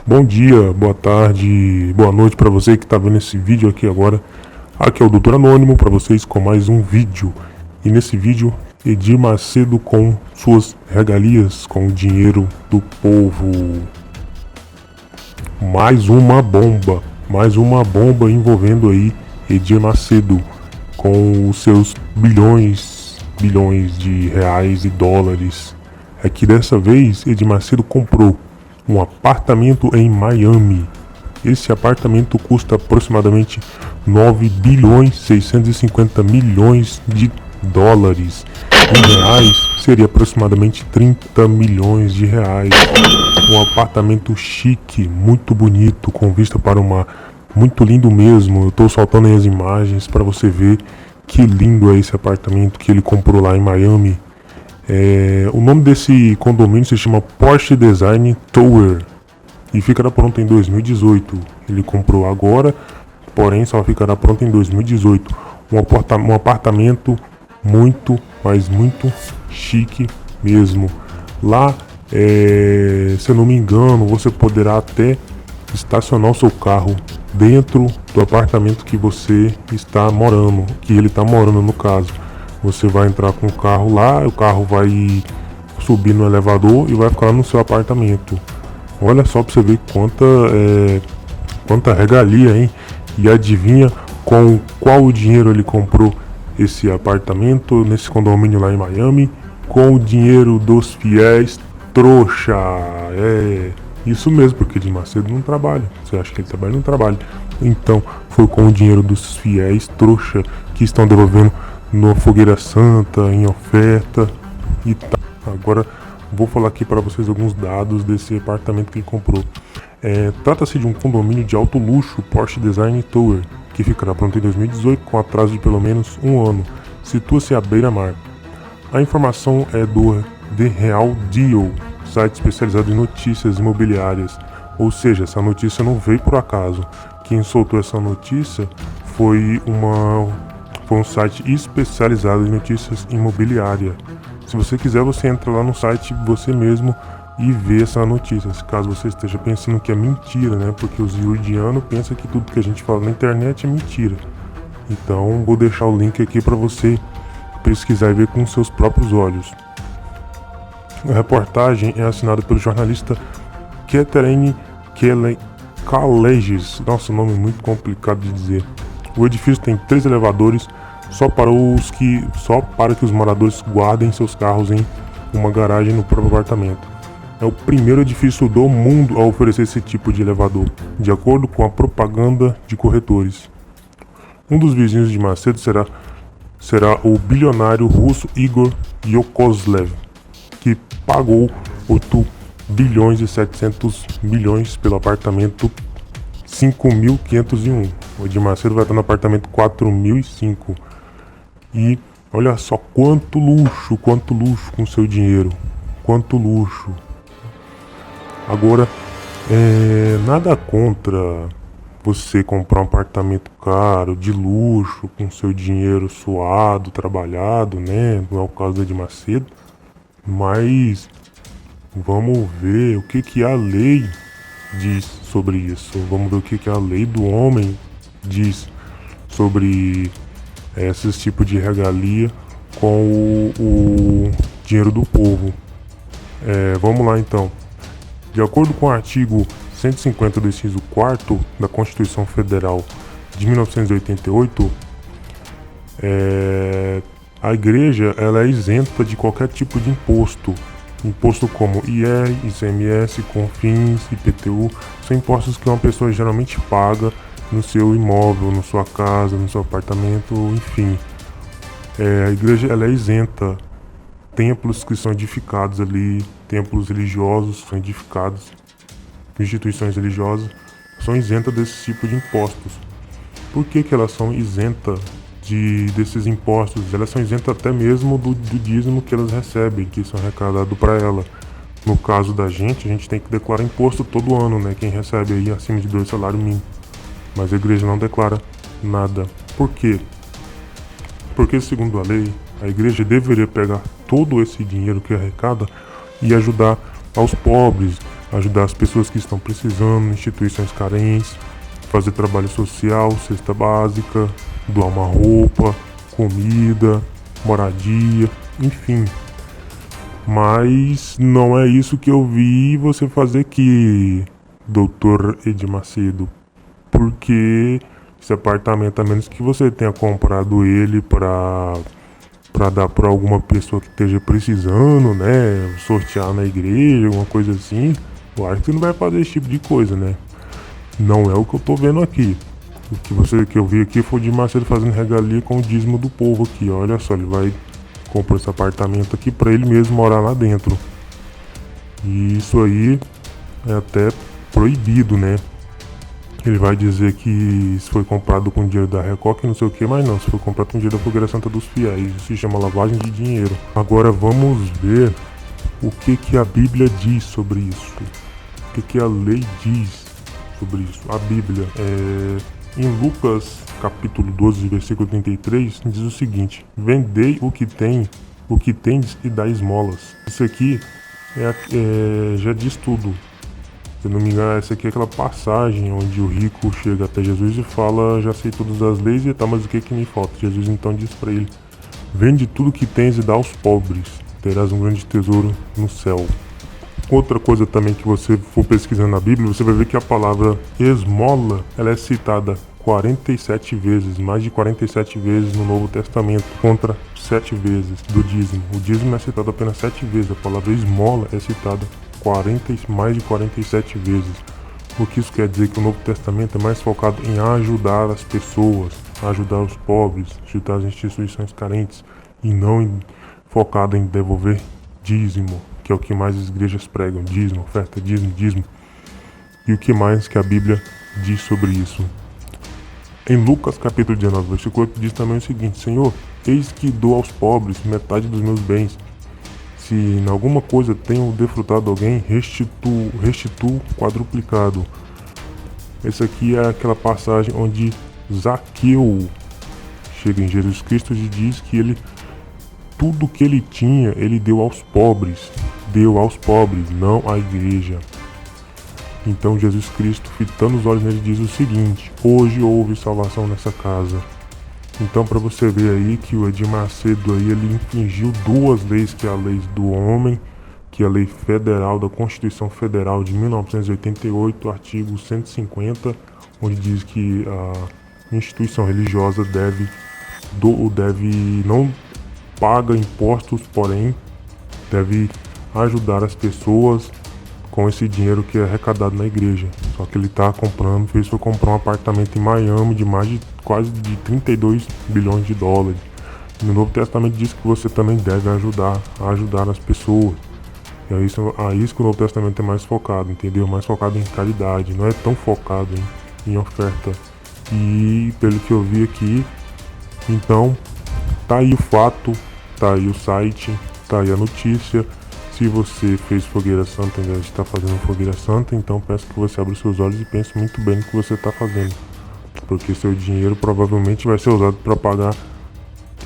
Bom dia, boa tarde, boa noite para você que está vendo esse vídeo aqui agora. Aqui é o Doutor Anônimo para vocês com mais um vídeo. E nesse vídeo, Edir Macedo com suas regalias com o dinheiro do povo. Mais uma bomba envolvendo aí Edir Macedo com os seus bilhões de reais e dólares. É que dessa vez Edir Macedo comprou um apartamento em Miami. Esse apartamento custa aproximadamente 9 bilhões 650 milhões de dólares. Em reais seria aproximadamente 30 milhões de reais. Um apartamento chique, muito bonito, com vista para o mar. Muito lindo mesmo. Eu estou soltando aí as imagens para você ver que lindo é esse apartamento que ele comprou lá em Miami. O nome desse condomínio se chama Porsche Design Tower e ficará pronto em 2018. Ele comprou agora, porém só ficará pronto em 2018. Um apartamento muito, mas muito chique mesmo. Lá, se eu não me engano, você poderá até estacionar o seu carro dentro do apartamento que você está morando, que ele está morando no caso. Você vai entrar com o carro lá, o carro vai subir no elevador e vai ficar no seu apartamento. Olha só pra você ver quanta regalia, hein? E adivinha com qual dinheiro ele comprou esse apartamento nesse condomínio lá em Miami? Com o dinheiro dos fiéis trouxa. Isso mesmo, porque Edir Macedo não trabalha. Você acha que ele trabalha? Não trabalha. Então foi com o dinheiro dos fiéis trouxa que estão devolvendo na Fogueira Santa, em oferta e tal. Agora vou falar aqui para vocês alguns dados desse apartamento que ele comprou. Trata-se de um condomínio de alto luxo, Porsche Design Tower, que ficará pronto em 2018 com atraso de pelo menos um ano. Situa-se à beira-mar. A informação é do The Real Deal, site especializado em notícias imobiliárias. Ou seja, essa notícia não veio por acaso. Quem soltou essa notícia foi um site especializado em notícias imobiliárias. Se você quiser, você entra lá no site você mesmo e vê essa notícia. Caso você esteja pensando que é mentira, né? Porque os yurdianos pensam que tudo que a gente fala na internet é mentira. Então, vou deixar o link aqui para você pesquisar e ver com seus próprios olhos. A reportagem é assinada pelo jornalista Catherine Kaleges. Nossa, nome muito complicado de dizer. O edifício tem 3 elevadores só para que os moradores guardem seus carros em uma garagem no próprio apartamento. É o primeiro edifício do mundo a oferecer esse tipo de elevador, de acordo com a propaganda de corretores. Um dos vizinhos de Macedo será o bilionário russo Igor Yokozlev, que pagou 8 bilhões e 700 milhões pelo apartamento 5.501. O Edir Macedo vai estar no apartamento 4.005. E olha só quanto luxo com seu dinheiro. Quanto luxo. Agora, nada contra você comprar um apartamento caro, de luxo, com seu dinheiro suado, trabalhado, né? Não é o caso do Edir Macedo. Mas vamos ver o que a lei diz sobre isso. Vamos ver o que a lei do homem diz sobre esses tipos de regalia com o dinheiro do povo. Vamos lá então. De acordo com o artigo 150 do inciso 4º da Constituição Federal de 1988, a igreja ela é isenta de qualquer tipo de imposto. Imposto como IR, ICMS, CONFINS, IPTU, são impostos que uma pessoa geralmente paga no seu imóvel, na sua casa, no seu apartamento, enfim. A igreja ela é isenta. Templos que são edificados ali, templos religiosos são edificados, instituições religiosas são isentas desse tipo de impostos. Por que elas são isentas desses impostos? Elas são isentas até mesmo do dízimo que elas recebem, que são arrecadados para ela. No caso da gente, a gente tem que declarar imposto todo ano, né? Quem recebe aí acima de 2 salários mínimos. Mas a igreja não declara nada. Por quê? Porque, segundo a lei, a igreja deveria pegar todo esse dinheiro que arrecada e ajudar aos pobres, ajudar as pessoas que estão precisando, instituições carentes, fazer trabalho social, cesta básica, doar uma roupa, comida, moradia, enfim. Mas não é isso que eu vi você fazer aqui, Dr. Edir Macedo. Porque esse apartamento, a menos que você tenha comprado ele para dar para alguma pessoa que esteja precisando, né? Sortear na igreja, alguma coisa assim, eu acho que você não vai fazer esse tipo de coisa, né? Não é o que eu tô vendo aqui. O que eu vi aqui foi o Edir Macedo fazendo regalia com o dízimo do povo aqui. Olha só, ele vai comprar esse apartamento aqui para ele mesmo morar lá dentro. E isso aí é até proibido, né? Ele vai dizer que isso foi comprado com dinheiro da Record, não sei o que, mas não, isso foi comprado com dinheiro da Fogueira Santa dos Fiéis. Isso se chama lavagem de dinheiro. Agora vamos ver o que a Bíblia diz sobre isso. O que a lei diz sobre isso. A Bíblia, em Lucas capítulo 12, versículo 33, diz o seguinte: vendei o que tendes e dai esmolas. Isso aqui já diz tudo. Se eu não me engano, essa aqui é aquela passagem onde o rico chega até Jesus e fala: já sei todas as leis e tal, mas o que me falta? Jesus então diz para ele: vende tudo que tens e dá aos pobres, terás um grande tesouro no céu. Outra coisa também que você for pesquisando na Bíblia, você vai ver que a palavra esmola, ela é citada 47 vezes, mais de 47 vezes no Novo Testamento, contra 7 vezes do dízimo. O dízimo é citado apenas 7 vezes, a palavra esmola é citada mais de 47 vezes. O que isso quer dizer? Que o Novo Testamento é mais focado em ajudar as pessoas, ajudar os pobres, ajudar as instituições carentes, e não focado em devolver dízimo, que é o que mais as igrejas pregam: dízimo, oferta, dízimo. E o que mais que a Bíblia diz sobre isso? Em Lucas capítulo 19, versículo 8, diz também o seguinte: Senhor, eis que dou aos pobres metade dos meus bens. Se em alguma coisa tenho defraudado alguém, restituo quadruplicado. Essa aqui é aquela passagem onde Zaqueu chega em Jesus Cristo e diz que tudo que ele tinha, ele deu aos pobres, não à igreja. Então Jesus Cristo, fitando os olhos nele, diz o seguinte: hoje houve salvação nessa casa. Então, para você ver aí que o Edir Macedo aí, ele infringiu duas leis, que é a lei do homem, que é a lei federal da Constituição Federal de 1988, artigo 150, onde diz que a instituição religiosa não paga impostos, porém deve ajudar as pessoas com esse dinheiro que é arrecadado na igreja. Só que ele foi comprar um apartamento em Miami de quase de 32 bilhões de dólares. No Novo Testamento diz que você também deve ajudar as pessoas. E é isso que o Novo Testamento é mais focado, entendeu? Mais focado em caridade, não é tão focado em oferta. E pelo que eu vi aqui, então, tá aí o fato, tá aí o site, tá aí a notícia. Se você fez Fogueira Santa, ainda está fazendo Fogueira Santa, então peço que você abra os seus olhos e pense muito bem no que você está fazendo. Porque seu dinheiro provavelmente vai ser usado para pagar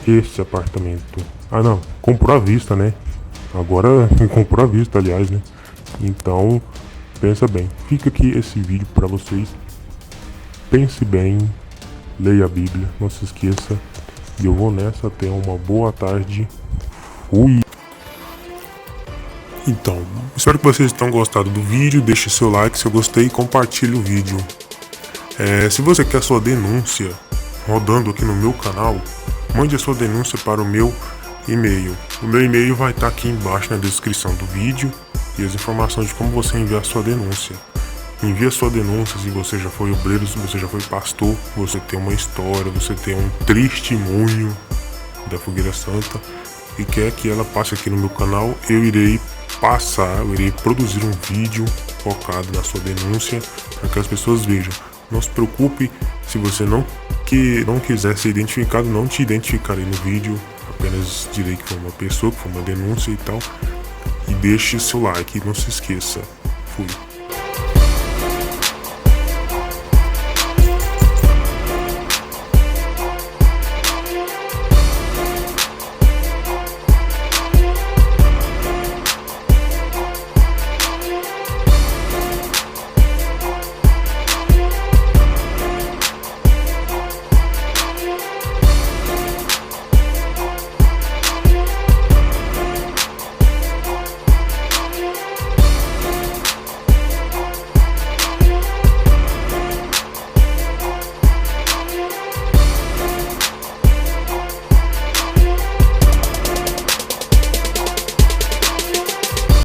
esse apartamento. Ah não, comprou à vista, né? Agora comprou à vista, aliás, né? Então, pensa bem. Fica aqui esse vídeo para vocês. Pense bem, leia a Bíblia, não se esqueça. E eu vou nessa, tenha uma boa tarde. Fui! Então, espero que vocês tenham gostado do vídeo. Deixe seu like se eu gostei e compartilhe o vídeo. Se você quer sua denúncia rodando aqui no meu canal, mande a sua denúncia para o meu e-mail. O meu e-mail vai estar aqui embaixo na descrição do vídeo e as informações de como você enviar sua denúncia. Envie a sua denúncia se você já foi obreiro, se você já foi pastor, você tem uma história, você tem um testemunho da Fogueira Santa e quer que ela passe aqui no meu canal. Eu irei produzir um vídeo focado na sua denúncia para que as pessoas vejam. Não se preocupe se você não quiser ser identificado, não te identificarei no vídeo, apenas direi que foi uma pessoa, que foi uma denúncia e tal. E deixe seu like, não se esqueça. Fui.